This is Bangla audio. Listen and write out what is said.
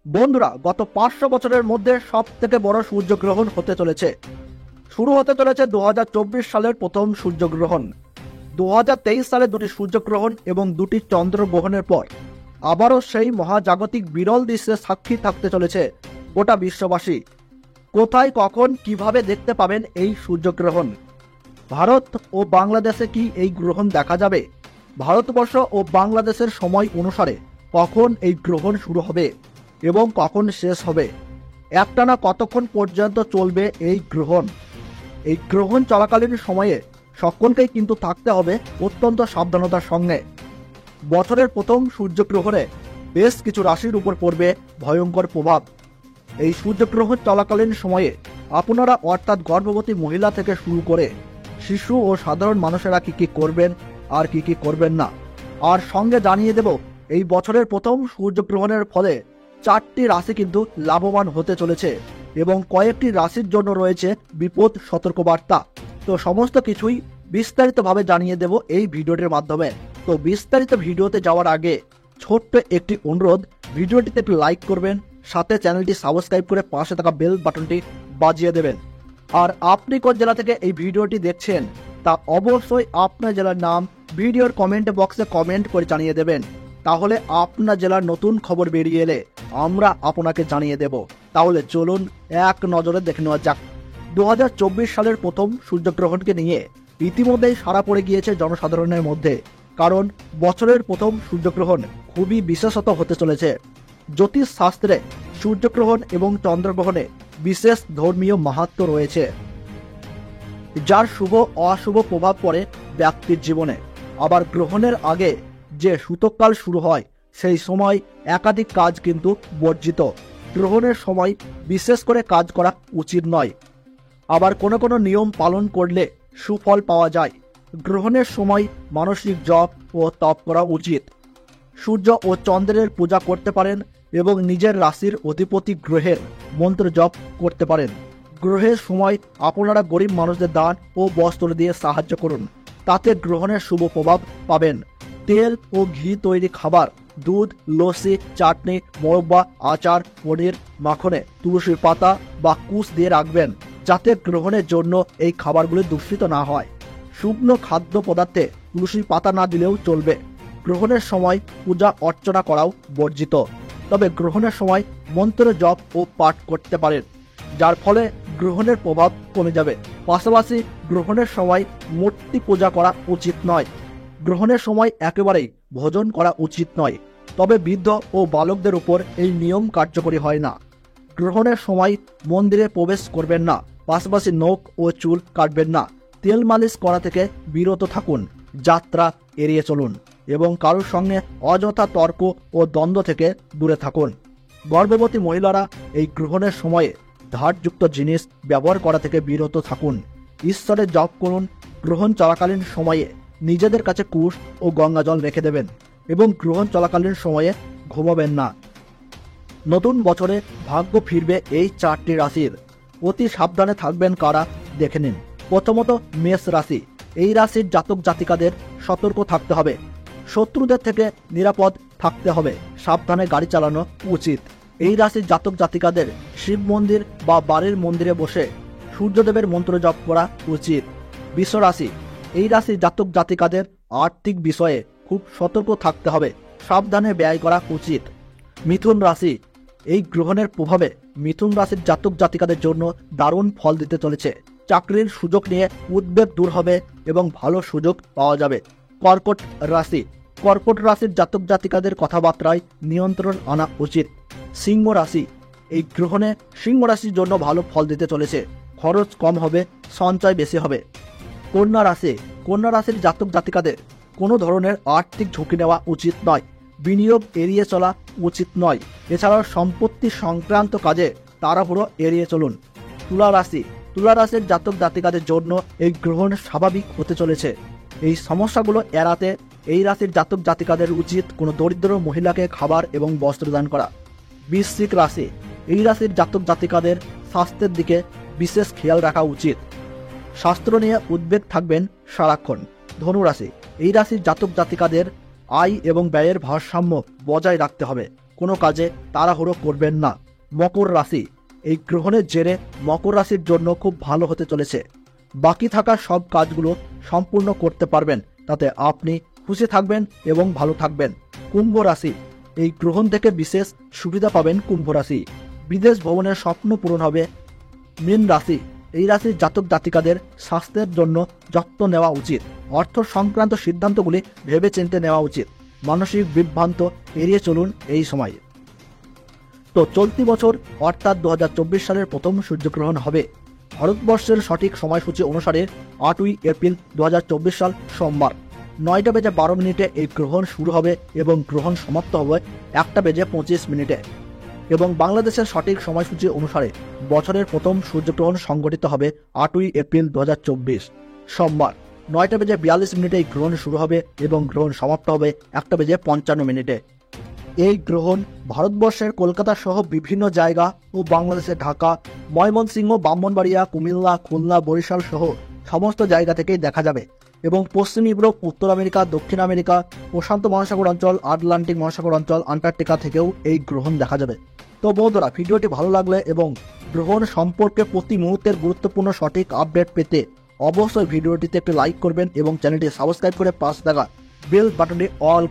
বন্ধুরা, গত 500 বছরের মধ্যে সব থেকে বড় সূর্যগ্রহণ হতে চলেছে। শুরু হতে চলেছে 2024 সালের প্রথম সূর্যগ্রহণ। 2023 সালে দুটি সূর্যগ্রহণ এবং দুটি চন্দ্রগ্রহণের পর আবারও সেই মহাজাগতিক বিরল দৃশ্যের সাক্ষী থাকতে চলেছে গোটা বিশ্ববাসী। কোথায়, কখন, কিভাবে দেখতে পাবেন এই সূর্যগ্রহণ? ভারত ও বাংলাদেশে কি এই গ্রহণ দেখা যাবে? ভারতবর্ষ ও বাংলাদেশের সময় অনুসারে কখন এই গ্রহণ শুরু হবে এবং কখন শেষ হবে? একটানা কতক্ষণ পর্যন্ত চলবে এই গ্রহণ? এই গ্রহণ চলাকালীন সময়ে সকলকেই কিন্তু থাকতে হবে অত্যন্ত সাবধানতার সঙ্গে। বছরের প্রথম সূর্যগ্রহণে বেশ কিছু রাশির উপর পড়বে ভয়ঙ্কর প্রভাব। এই সূর্যগ্রহণ চলাকালীন সময়ে আপনারা অর্থাৎ গর্ভবতী মহিলা থেকে শুরু করে শিশু ও সাধারণ মানুষেরা কি করবেন আর কি করবেন না, আর সঙ্গে জানিয়ে দেব এই বছরের প্রথম সূর্যগ্রহণের ফলে 4টি রাশি কিন্তু লাভবান হতে চলেছে এবং কয়েকটি রাশির জন্য রয়েছে বিপদ সতর্কবার্তা। তো সমস্ত কিছুই বিস্তারিতভাবে জানিয়ে দেব এই ভিডিওটির মাধ্যমে। তো বিস্তারিত ভিডিওতে যাওয়ার আগে ছোট্ট একটি অনুরোধ, ভিডিওটিতে একটু লাইক করবেন, সাথে চ্যানেলটি সাবস্ক্রাইব করে পাশে থাকা বেল বাটনটি বাজিয়ে দেবেন। আর আপনি কোন জেলা থেকে এই ভিডিওটি দেখছেন তা অবশ্যই আপনার জেলার নাম ভিডিওর কমেন্ট বক্সে কমেন্ট করে জানিয়ে দেবেন। তাহলে আপনার জেলার নতুন খবর বেরিয়ে এলে আমরা আপনাকে জানিয়ে দেব। তাহলে চলুন এক নজরে দেখে নেওয়া যাক। 2024 সালের প্রথম সূর্যগ্রহণকে নিয়ে ইতিমধ্যেই সাড়া পড়ে গিয়েছে জনসাধারণের মধ্যে, কারণ বছরের প্রথম সূর্যগ্রহণ খুবই বিশেষত হতে চলেছে। জ্যোতিষ শাস্ত্রে সূর্যগ্রহণ এবং চন্দ্রগ্রহণে বিশেষ ধর্মীয় মাহাত্ম্য রয়েছে, যার শুভ অশুভ প্রভাব পড়ে ব্যক্তির জীবনে। আবার গ্রহণের আগে যে সূতককাল শুরু হয় সেই সময় একাধিক কাজ কিন্তু বর্জিত। গ্রহণের সময় বিশেষ করে কাজ করা উচিত নয়। আবার কোনো কোনো নিয়ম পালন করলে সুফল পাওয়া যায়। গ্রহণের সময় মানসিক জপ ও তপ করা উচিত। সূর্য ও চন্দ্রের পূজা করতে পারেন এবং নিজের রাশির অধিপতি গ্রহের মন্ত্র জপ করতে পারেন। গ্রহের সময় আপনারা গরিব মানুষদের দান ও বস্ত্র দিয়ে সাহায্য করুন, তাতে গ্রহণের শুভ প্রভাব পাবেন। তেল ও ঘি তৈরি খাবার, দুধ, লস্যি, চাটনি, মোরব্বা, আচার, পনির, মাখনে তুলসীর পাতা বা কুশ দিয়ে রাখবেন, যাতে গ্রহণের জন্য এই খাবারগুলি দূষিত না হয়। শুকনো খাদ্য পদার্থে তুলসীর পাতা না দিলেও চলবে। গ্রহণের সময় পূজা অর্চনা করাও বর্জিত, তবে গ্রহণের সময় মন্ত্র জপ ও পাঠ করতে পারেন, যার ফলে গ্রহণের প্রভাব কমে যাবে। পাশাপাশি গ্রহণের সময় মূর্তি পূজা করা উচিত নয়। গ্রহণের সময় একেবারেই ভোজন করা উচিত নয়, তবে বৃদ্ধ ও বালকদের উপর এই নিয়ম কার্যকরী হয় না। গ্রহণের সময় মন্দিরে প্রবেশ করবেন না, পাশাপাশি নখ ও চুল কাটবেন না। তেল মালিশ করা থেকে বিরত থাকুন, যাত্রা এড়িয়ে চলুন এবং কারোর সঙ্গে অযথা তর্ক ও দ্বন্দ্ব থেকে দূরে থাকুন। গর্ভবতী মহিলারা এই গ্রহণের সময়ে ধারযুক্ত জিনিস ব্যবহার করা থেকে বিরত থাকুন। ঈশ্বরের জপ করুন। গ্রহণ চলাকালীন সময়ে নিজেদের কাছে কুশ ও গঙ্গা জল রেখে দেবেন এবং গ্রহণ চলাকালীন সময়ে ঘুমাবেন না। নতুন বছরে ভাগ্য ফিরবে এই 4টি রাশির। অতি সাবধানে থাকবেন কারা, দেখে নিন। প্রথমত মেষ রাশি। এই রাশির জাতক জাতিকাদের সতর্ক থাকতে হবে। শত্রুদের থেকে নিরাপদ থাকতে হবে। সাবধানে গাড়ি চালানো উচিত। এই রাশির জাতক জাতিকাদের শিব মন্দির বা বাড়ির মন্দিরে বসে সূর্যদেবের মন্ত্র জপ করা উচিত। বৃষ রাশি। এই রাশির জাতক জাতিকাদের আর্থিক বিষয়ে খুব সতর্ক থাকতে হবে। সাবধানে ব্যয় করা উচিত। মিথুন রাশি। এই গ্রহণের প্রভাবে মিথুন রাশির জাতক জাতিকাদের জন্য দারুণ ফল দিতে চলেছে। চাকরির সুযোগ নিয়ে উদ্বেগ দূর হবে এবং ভালো সুযোগ পাওয়া যাবে। কর্কট রাশি। কর্কট রাশির জাতক জাতিকাদের কথাবার্তায় নিয়ন্ত্রণ আনা উচিত। সিংহ রাশি। এই গ্রহণে সিংহ রাশির জন্য ভালো ফল দিতে চলেছে। খরচ কম হবে, সঞ্চয় বেশি হবে। কন্যা রাশি। কন্যা রাশির জাতক জাতিকাদের কোনো ধরনের আর্থিক ঝুঁকি নেওয়া উচিত নয়। বিনিয়োগ এড়িয়ে চলা উচিত নয়। এছাড়াও সম্পত্তি সংক্রান্ত কাজে তাড়াহুড়ো এড়িয়ে চলুন। তুলা রাশি। তুলা রাশির জাতক জাতিকাদের জন্য এই গ্রহণ স্বাভাবিক হতে চলেছে। এই সমস্যাগুলো এড়াতে এই রাশির জাতক জাতিকাদের উচিত কোনো দরিদ্র মহিলাকে খাবার এবং বস্ত্র দান করা। বৃশ্চিক রাশি। এই রাশির জাতক জাতিকাদের স্বাস্থ্যের দিকে বিশেষ খেয়াল রাখা উচিত। স্বাস্থ্য নিয়ে উদ্বেগ থাকবেন সারাক্ষণ। ধনু রাশি। এই রাশির জাতক জাতিকাদের আয় এবং ব্যয়ের ভারসাম্য বজায় রাখতে হবে। কোনো কাজে তাড়াহুড়ো করবেন না। মকর রাশি, এই গ্রহণের জেরে মকর রাশির জন্য খুব ভালো হতে চলেছে। বাকি থাকা সব কাজগুলো সম্পূর্ণ করতে পারবেন, তাতে আপনি খুশি থাকবেন এবং ভালো থাকবেন। কুম্ভ রাশি, এই গ্রহণ থেকে বিশেষ সুবিধা পাবেন কুম্ভ রাশি। বিদেশ ভ্রমণের স্বপ্ন পূরণ হবে। মীন রাশি, এই রাশির জাতক জাতিকাদের স্বাস্থ্যের জন্য যত্ন নেওয়া উচিত। অর্থ সংক্রান্ত সিদ্ধান্তগুলি ভেবেচিন্তে নেওয়া উচিত। মানসিক বিভ্রান্ত এড়িয়ে চলুন এই সময়। তো চলতি বছর অর্থাৎ 2024 সালের প্রথম সূর্যগ্রহণ হবে ভারতবর্ষের সঠিক সময়সূচি অনুসারে 8ই এপ্রিল 2024 সাল সোমবার 9:12 এই গ্রহণ শুরু হবে এবং গ্রহণ সমাপ্ত হবে 1:25 এবং বাংলাদেশের সঠিক সময়সূচি অনুসারে বছরের প্রথম সূর্যগ্রহণ সংঘটিত হবে 8ই এপ্রিল 2024 সোমবার 9:42 এই গ্রহণ শুরু হবে এবং গ্রহণ সমাপ্ত হবে 1:55। এই গ্রহণ ভারতবর্ষের কলকাতা সহ বিভিন্ন জায়গা ও বাংলাদেশের ঢাকা, ময়মনসিংহ, ব্রাহ্মণবাড়িয়া, কুমিল্লা, খুলনা, বরিশাল সহ সমস্ত জায়গা থেকেই দেখা যাবে এবং পশ্চিম ইউরোপ, উত্তর আমেরিকা, দক্ষিণ আমেরিকা, প্রশান্ত মহাসাগর অঞ্চল, আটলান্টিক মহাসাগর অঞ্চল, আন্টার্কটিকা থেকেও এই গ্রহণ দেখা যাবে। তো বন্ধুরা, ভিডিওটি ভালো লাগলে এবং গ্রহণ সম্পর্কে প্রতি মুহূর্তের গুরুত্বপূর্ণ সঠিক আপডেট পেতে অবশ্যই ভিডিওটিতে একটি লাইক করবেন এবং চ্যানেলটি সাবস্ক্রাইব করে পাশে থাকা বেল বাটনটি অল